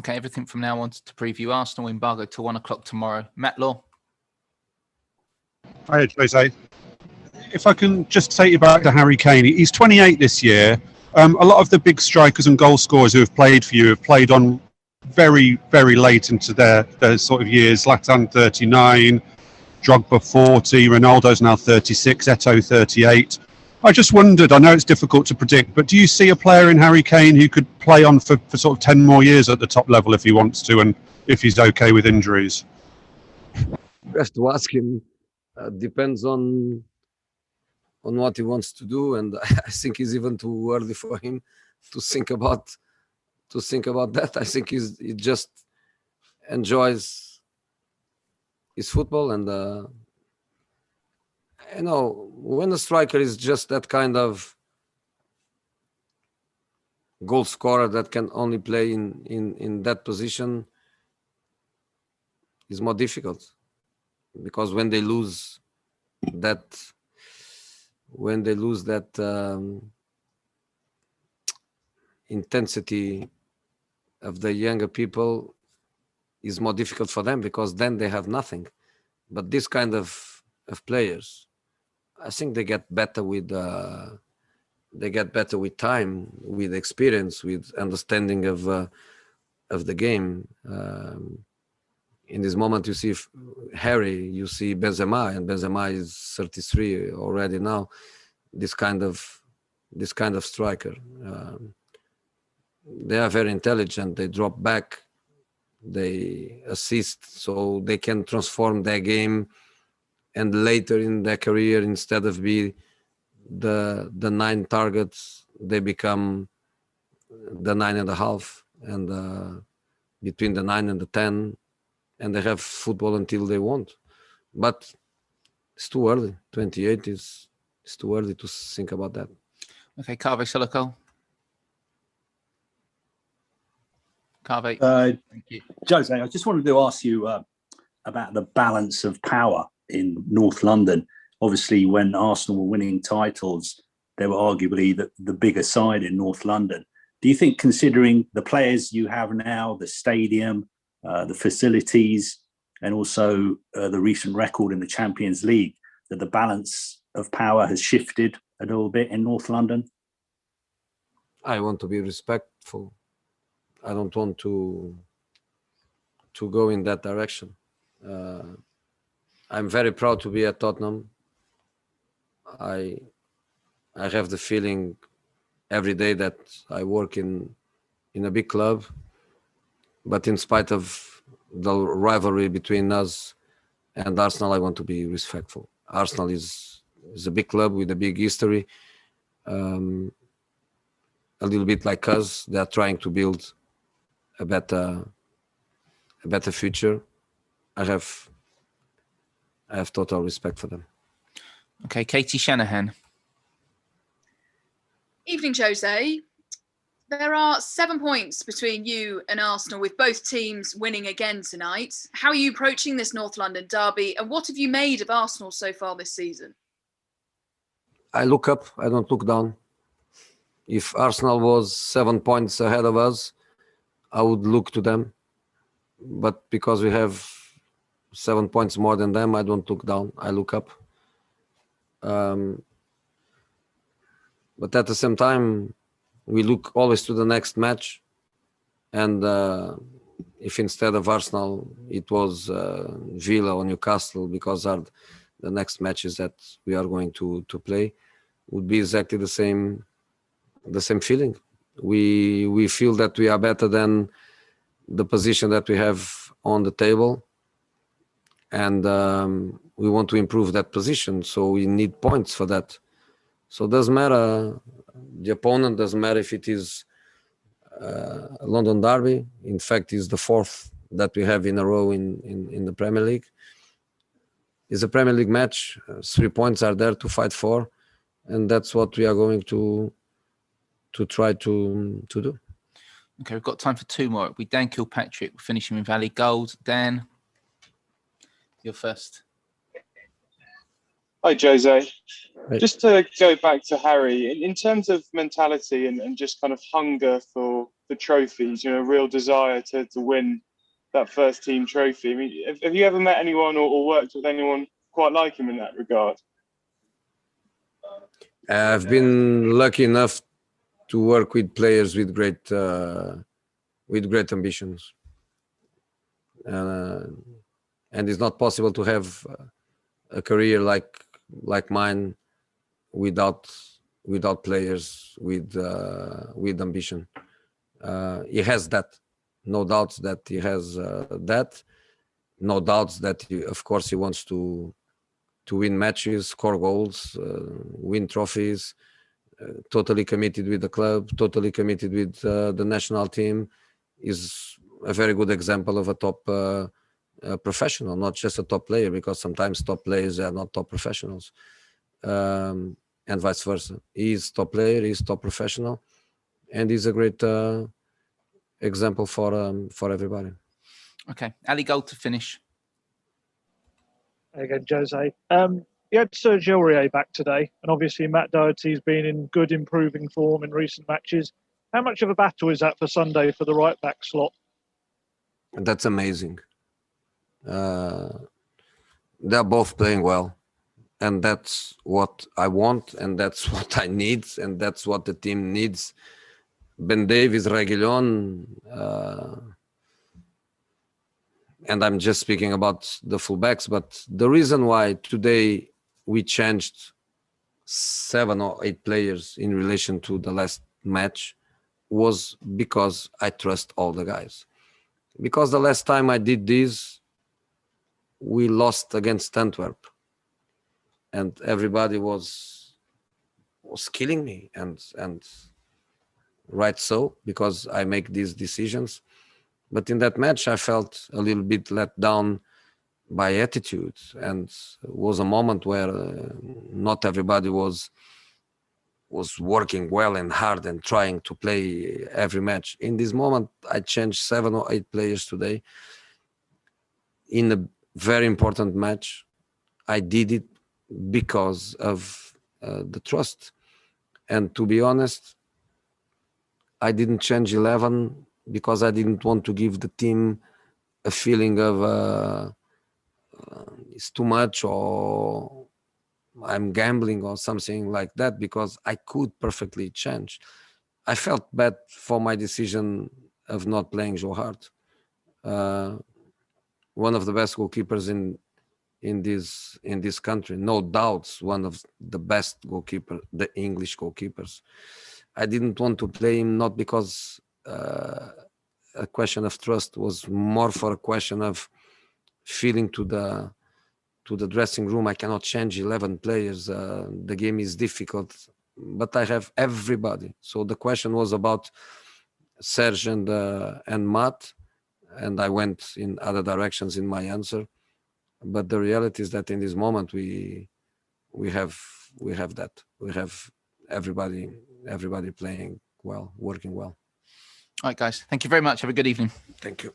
Okay, everything from now on to preview Arsenal embargo till 1 o'clock tomorrow. Matt Law. Hi, Jose. If I can just take you back to Harry Kane, he's 28 this year. A lot of the big strikers and goal scorers who have played for you have played on very, very late into their sort of years. Zlatan 39, Drogba 40, Ronaldo's now 36, Eto'o 38. I just wondered, I know it's difficult to predict, but do you see a player in Harry Kane who could play on for sort of 10 more years at the top level if he wants to, and if he's okay with injuries? Best to ask him. Depends on what he wants to do, and I think it's even too early for him to think about that. I think he just enjoys his football, and when a striker is just that kind of goal scorer that can only play in that position, is more difficult, because when they lose that intensity of the younger people, is more difficult for them, because then they have nothing. But this kind of players, I think they get better with time, with experience, with understanding of the game. In this moment, you see Harry, you see Benzema, and Benzema is 33 already now. This kind of striker. They are very intelligent. They drop back, they assist, so they can transform their game. And later in their career, instead of be the 9 targets, they become the 9.5, and between the 9 and the 10, and they have football until they want. But it's too early. 28 is too early to think about that. Okay, Carve Soloko. Carve. Thank you. Jose, I just wanted to ask you about the balance of power in North London. Obviously, when Arsenal were winning titles, they were arguably the bigger side in North London. Do you think, considering the players you have now, the stadium, the facilities, and also the recent record in the Champions League, that the balance of power has shifted a little bit in North London? I want to be respectful. I don't want to go in that direction. I'm very proud to be at Tottenham. I have the feeling every day that I work in a big club, but in spite of the rivalry between us and Arsenal, I want to be respectful. Arsenal is a big club with a big history, a little bit like us. They are trying to build a better future. I have total respect for them. Okay, Katie Shanahan. Evening, Jose. There are 7 points between you and Arsenal, with both teams winning again tonight. How are you approaching this North London derby, and what have you made of Arsenal so far this season? I look up, I don't look down. If Arsenal was 7 points ahead of us, I would look to them. But because we have 7 points more than them, I don't look down, I look up. But at the same time, we look always to the next match. And if instead of Arsenal, it was Villa or Newcastle, because the next matches that we are going to play, would be exactly the same feeling. We feel that we are better than the position that we have on the table, and we want to improve that position, so we need points for that. So it doesn't matter the opponent, doesn't matter if it is a London derby. In fact, it's the 4th that we have in a row in the Premier League. It's a Premier League match. 3 points are there to fight for, and that's what we are going to try to do. Okay, we've got time for 2 more. It'll be Dan Kilpatrick, finishing with Valley Gold. Dan, you're first. Hi, Jose. Just to go back to Harry, in terms of mentality and just kind of hunger for the trophies, you know, real desire to win that first team trophy. I mean, have you ever met anyone or worked with anyone quite like him in that regard? I've been lucky enough to work with players with great ambitions, and it's not possible to have a career like mine without players with ambition. He has that, no doubts that he has that, no doubts that of course he wants to win matches, score goals, win trophies. Totally committed with the club, totally committed with the national team. Is a very good example of a top professional, not just a top player, because sometimes top players are not top professionals, and vice versa. He's top player, he's top professional, and he's a great example for everybody. Okay, Ali Gold to finish. Again, Jose. You had Sergio Aurier back today, and obviously Matt Doherty's been in good, improving form in recent matches. How much of a battle is that for Sunday for the right back slot? That's amazing. They're both playing well, and that's what I want, and that's what I need, and that's what the team needs. Ben Davies, Reguilón, and I'm just speaking about the fullbacks, but the reason why today we changed 7 or 8 players in relation to the last match was because I trust all the guys. Because the last time I did this, we lost against Antwerp, and everybody was killing me, and right so, because I make these decisions. But in that match, I felt a little bit let down by attitude, and it was a moment where not everybody was working well and hard and trying to play every match. In this moment, I changed 7 or 8 players today in a very important match. I did it because of the trust. And to be honest, I didn't change 11 because I didn't want to give the team a feeling of it's too much or I'm gambling or something like that, because I could perfectly change. I felt bad for my decision of not playing Joe Hart, one of the best goalkeepers in this country, no doubts, one of the best goalkeepers, the English goalkeepers. I didn't want to play him, not because a question of trust, was more for a question of feeling to the dressing room. I cannot change 11 players. The game is difficult, but I have everybody. So the question was about Serge and Matt, and I went in other directions in my answer. But the reality is that in this moment we have that. We have everybody playing well, working well. All right, guys. Thank you very much. Have a good evening. Thank you.